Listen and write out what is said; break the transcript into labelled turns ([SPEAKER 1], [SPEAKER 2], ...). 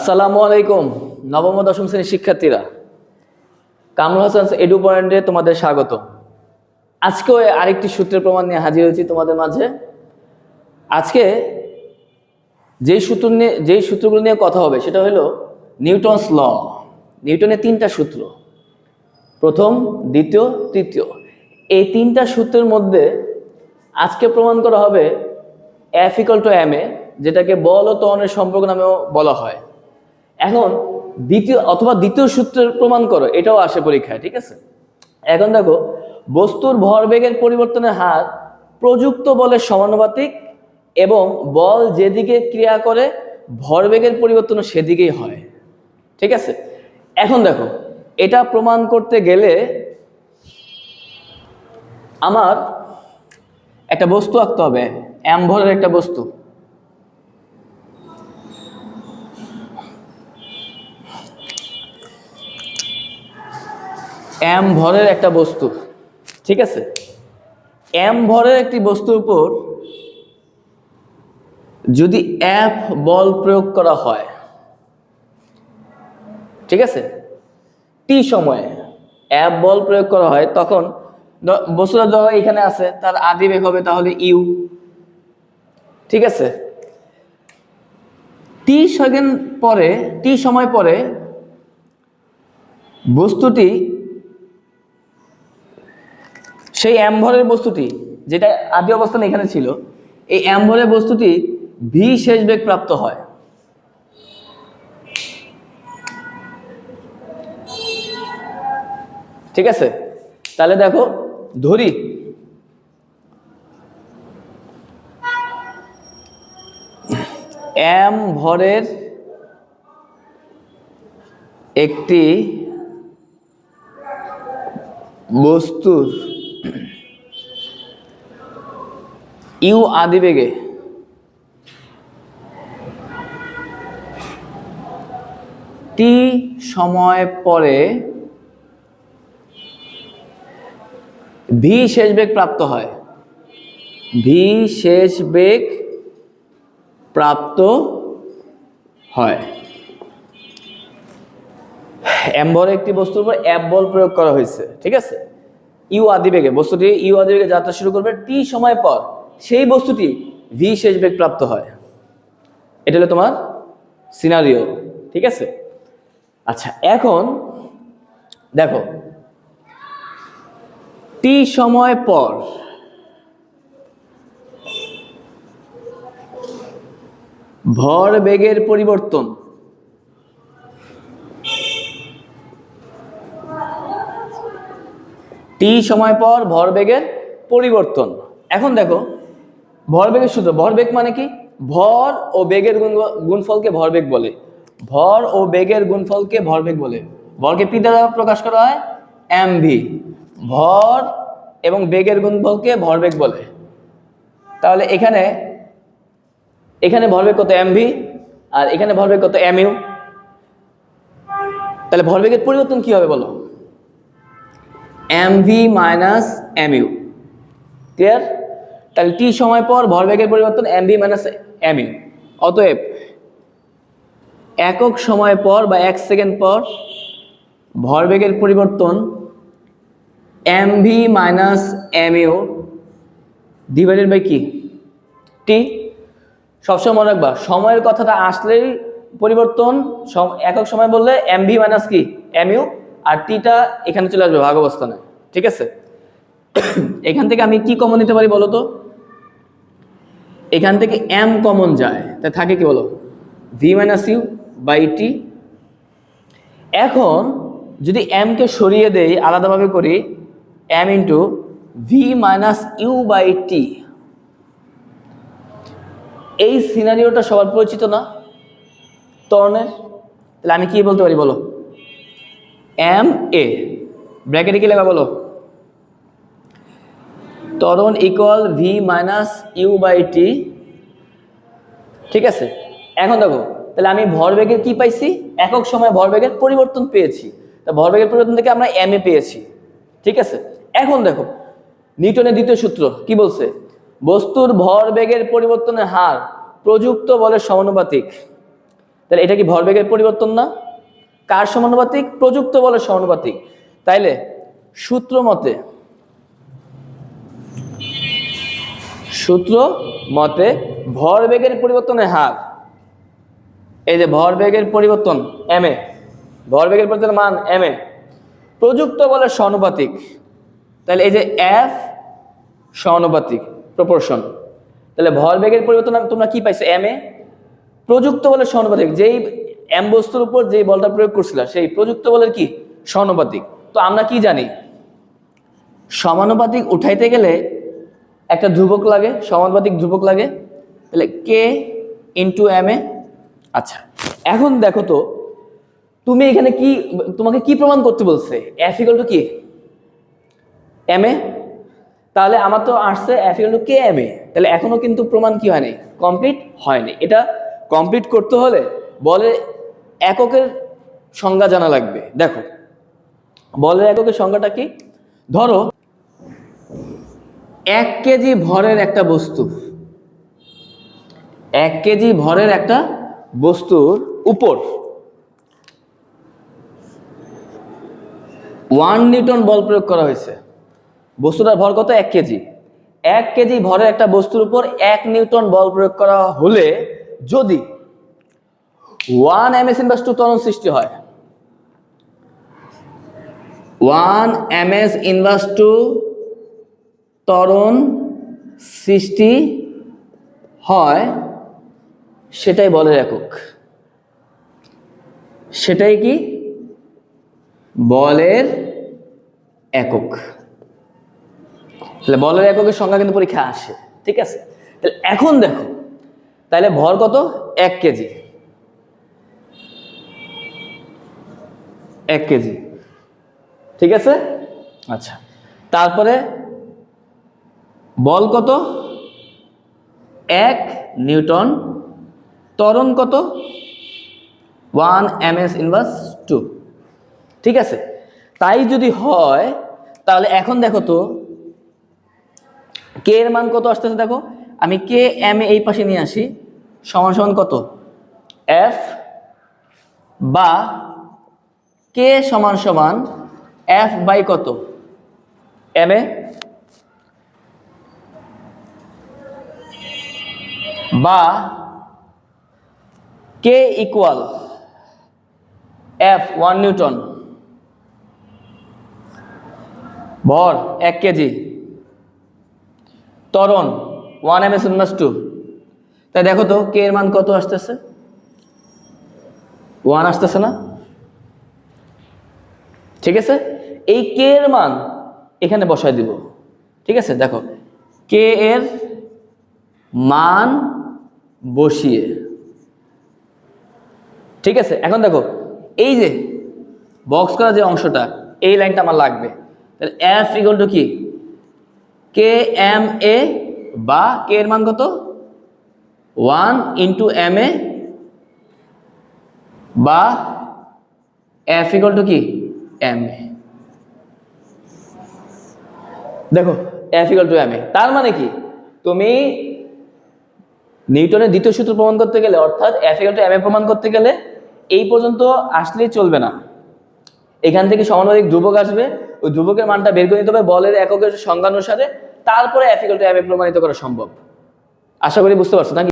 [SPEAKER 1] আসসালামু আলাইকুম নবম ও দশম শ্রেণীর শিক্ষার্থীরা, কামরুল হাসান এডু পয়েন্টে তোমাদের স্বাগত। আজকেও আরেকটি সূত্রের প্রমাণ নিয়ে হাজির হয়েছি তোমাদের মাঝে। আজকে যেই সূত্রগুলো নিয়ে কথা হবে সেটা হলো নিউটনস ল। নিউটনের তিনটা সূত্র, প্রথম, দ্বিতীয়, তৃতীয়। এই তিনটা সূত্রের মধ্যে আজকে প্রমাণ করা হবে F = ma, যেটাকে বল ও ত্বরণের সম্পর্ক নামেও বলা হয়। এখন দ্বিতীয় সূত্রের প্রমাণ করো, এটাও আসে পরীক্ষায়, ঠিক আছে? এখন দেখো, বস্তুর ভরবেগের পরিবর্তনের হার প্রযুক্ত বলের সমানুপাতিক এবং বল যেদিকে ক্রিয়া করে ভরবেগের পরিবর্তন সেদিকেই হয়, ঠিক আছে? এখন দেখো, এটা প্রমাণ করতে গেলে আমার একটা বস্তু আঁকতে হবে, m ভরের একটা বস্তু। m ভরের একটা বস্তু, ঠিক আছে? m ভরের একটি বস্তুর উপর যদি F বল প্রয়োগ করা হয়, ঠিক আছে, t সময়ে F বল প্রয়োগ করা হয়, তখন বস্তুটা ধরো এখানে আছে, তার আদিবেগ হবে তাহলে u, ঠিক আছে? t সময় পরে বস্তুটি, সেই m ভরের বস্তুটি যেটা আদি অবস্থানে এখানে ছিল, এই m ভরের বস্তুটি v শেষ বেগ প্রাপ্ত হয়। ঠিক আছে? তাহলে দেখো, ধরি m ভরের একটি বস্তুর u আদিবেগে t সময় পরে v শেষ বেগ প্রাপ্ত হয়। v শেষ বেগ প্রাপ্ত হয়। m ভরের একটি বস্তুর উপর F বল প্রয়োগ করা হয়েছে, ঠিক আছে? u আদিবেগে, বস্তুটি u আদিবেগে যাত্রা শুরু করবে, t সময় পর সেই বস্তুটি v শেষ বেগ প্রাপ্ত হয়। এটা হলো তোমার সিনারিও, ঠিক আছে? আচ্ছা, এখন দেখো, t সময় পর ভর বেগের পরিবর্তন t সময় পর ভরবেগের পরিবর্তন। এখন দেখো, ভরবেগের সূত্র, ভরবেগ মানে কি? ভর ও বেগের গুণফলকে ভরবেগ বলে। ভর ও বেগের গুণফলকে ভরবেগ বলে। ভরকে p দ্বারা প্রকাশ করা হয় mv, ভর এবং বেগের গুণফলকে ভরবেগ বলে। তাহলে এখানে ভরবেগ কত? mv, আর এখানে ভরবেগ কত? mu। তাহলে ভরবেগের পরিবর্তন কি হবে বলো? mv minus mu, clear? তাহলে t সময় পর ভরবেগের পরিবর্তন mv মাইনাস mu। অতএব একক সময় পর বা 1 সেকেন্ড পর ভরবেগের পরিবর্তন mv minus mu divided by কি? t। সবসময় মনে রাখবা, সময়ের কথাটা আসলেই পরিবর্তন একক সময় বললে mv মাইনাস কি? mu, আর টিটা এখানে চলে আসবে ভাগ অবস্থানে, ঠিক আছে? এখান থেকে আমি কি কমন নিতে পারি বলো তো? এখান থেকে m কমন যায়, তাই থাকে কি বলো? v minus u by t. এখন যদি m কে সরিয়ে দেই, আলাদাভাবে করি, m into v minus u by t. এই সিনারিওটা সবার পরিচিত না ত্বরণের? তাহলে আমি কি বলতে পারি বলো? m a ব্র্যাকেটে কি লেখা বলো? ত্বরণ equal v minus u by t, ঠিক আছে? এখন দেখো, তাহলে আমি ভরবেগের কি পাইছি? একক সময় ভরবেগের পরিবর্তন পেয়েছি। তা ভরবেগের পরিবর্তন থেকে আমরা m a পেয়েছি, ঠিক আছে? এখন দেখো, নিউটনের দ্বিতীয় সূত্র কি বলছে? বস্তুর ভরবেগের পরিবর্তনের হার প্রযুক্ত বলের সমানুপাতিক। তাহলে এটা কি ভরবেগের পরিবর্তন না? কার সমানুপাতিক? প্রযুক্ত বলের সমানুপাতিক। তাইলে সূত্র মতে ভরবেগের পরিবর্তনের হার, এই যে ভরবেগের পরিবর্তন এম এ, ভরবেগের পরিবর্তনের মান এম এ, প্রযুক্ত বলের সমানুপাতিক। তাহলে এই যে এফ সমানুপাতিক প্রপোর্শন, তাহলে ভরবেগের পরিবর্তন তোমরা কি পাইছো? এম এ, প্রযুক্ত বলের সমানুপাতিক। যেই এম বস্তুর উপর যেই বলটা প্রয়োগ করছিল সেই প্রযুক্ত বলের কি সমানুপাতিক। তো আমরা কি জানি, সমানুপাতিক উঠাইতে গেলে একটা ধ্রুবক লাগে, সমানুপাতিক ধ্রুবক লাগে। তাহলে কে ইন্টু এম এ। আচ্ছা, এখন দেখো তো তুমি এখানে কি, তোমাকে কি প্রমাণ করতে বলছে? এফ ইকুয়াল টু কি এম এ। তাহলে আমার তো আসছে F equal to k m a. তাহলে এখনো কিন্তু প্রমাণ কি হয়নি? কমপ্লিট হয়নি। এটা কমপ্লিট করতে হলে বলের এককের সংজ্ঞা জানা লাগবে। দেখো বলের এককের সংজ্ঞাটা কি? ধরো 1 কেজি ভরের একটা বস্তু, 1 কেজি ভরের একটা বস্তুর উপর 1 নিউটন বল প্রয়োগ করা হয়েছে। বস্তুটার ভর কত? 1 কেজি। 1 কেজি ভরের একটা বস্তুর উপর 1 নিউটন বল প্রয়োগ করা হলে যদি 1 ms ইনভার্স 2 ত্বরণ সৃষ্টি হয়, 1 ms ইনভার্স 2 ত্বরণ সৃষ্টি হয়, সেটাই বলের একক। সেটাই কি বলের একক। তাহলে বলের এককের সংজ্ঞা কিন্তু পরীক্ষা আসে, ঠিক আছে? তাহলে এখন দেখো, তাহলে ভর কত? 1 কেজি, 1 কেজি, ঠিক আছে? আচ্ছা, তারপরে বল কত? 1 নিউটন, ত্বরণ কত? 1 ms ইনভার্স 2, ঠিক আছে? তাই যদি হয় তাহলে এখন দেখো তো কে এর মান কত আসতেছে? দেখো আমি কে এম এই পাশে নিয়ে আসি, সমান সমান কত? এফ বা কে সমান সমান এফ বাই কত? এম এ, বা কে ইকুয়াল এফ 1 নিউটন, ভর 1 কেজি, ত্বরণ 1 ms ইনভার্স 2। তাই দেখো তো কে এর মান কত আসতেছে? 1 আসতেছে না? ঠিক আছে, এই কে এর মান এখানে বসায় দিব, ঠিক আছে? দেখো কে এর মান বসিয়ে, ঠিক আছে? এখন দেখো এই যে বক্স করা যে অংশটা, এই লাইনটা আমার লাগবে। তাহলে এফ ইকুয়াল টু কি কে এম এ, বা কে এর মান কত? 1 ইন্টু এম এ, বা এফ ইকুয়াল টু কি এম এ। দেখো F equal two M A, তার মানে কি তুমি নিউটনের দ্বিতীয় সূত্র প্রমাণ করতে গেলে, অর্থাৎ F equal two M A প্রমাণ করতে গেলে এই পর্যন্ত আসলেই চলবে না। এখান থেকে সমানুপাতিক ধ্রুবক আসবে, ওই ধ্রুবকের মানটা বের করে নিতে হবে বলের এককের সংজ্ঞা অনুসারে, তারপরে F equal two M A প্রমাণিত করা সম্ভব। আশা করি বুঝতে পারছো নাকি?